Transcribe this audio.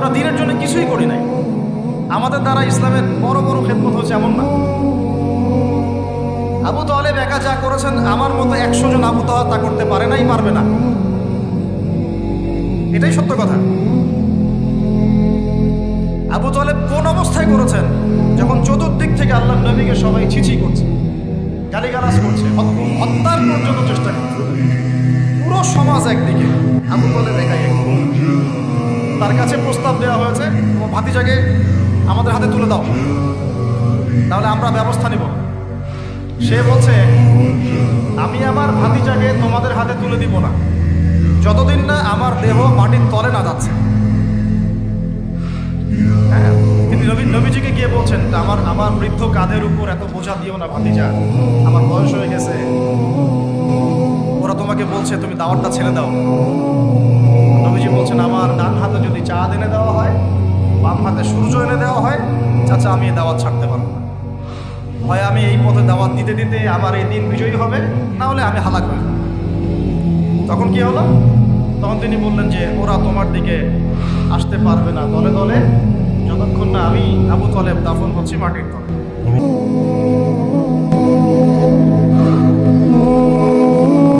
আমরা দিনের জন্য কিছুই করি নাই, আমাদের দ্বারা ইসলামের বড় বড় খেদমত হচ্ছে এমন না। আবু তালেব একা যা করেছেন আমার মতো 100 জন আবু তালেব তা করতে পারে নাই, পারবে না, এটাই সত্য কথা। আবু তালেব কোন অবস্থায় করেছেন? যখন চতুর্দিক থেকে আল্লাহর নবীকে সবাই ছিছি করছে, গালিগালাজ করছে, হত্যার পর্যন্ত চেষ্টা করছে, পুরো সমাজ একদিকে, আবু তালেব একাই একদিকে। তার কাছে প্রস্তাব দেওয়া হয়েছে, তোমার ভাতিজাকে আমাদের হাতে তুলে দাও, তাহলে আমরা ব্যবস্থা নিব। সে বলছে, আমি আমার ভাতিজাকে তোমাদের হাতে তুলে দিব না যতদিন না আমার দেহ মাটির তলে না যাচ্ছে। হ্যাঁ, তিনি নবীজিকে গিয়ে বলছেন, আমার বৃদ্ধ কাঁধের উপর এত বোঝা দিও না ভাতিজা, আমার বয়স হয়ে গেছে, ওরা তোমাকে বলছে তুমি দাওয়াতটা ছেড়ে দাও। নবীজি বলছেন, আমার ডান হাতে যদি চাঁদ এনে দেওয়া হয়, বাম হাতে সূর্য এনে দেওয়া হয়, চাচা আমি এই দাওয়াত ছাড়তে পারবো না। হয় আমি এই পথে দাওয়াত দিতে দিতে আমার এই দিন বিজয়ী হবে, না হলে আমি হালাক হয়ে যাবো। তখন কি হলো? তখন তিনি বললেন যে ওরা তোমার দিকে আসতে পারবে না দলে দলে, যতক্ষণ না আমি আবু তালেব দাফন হচ্ছি মাটির তলে।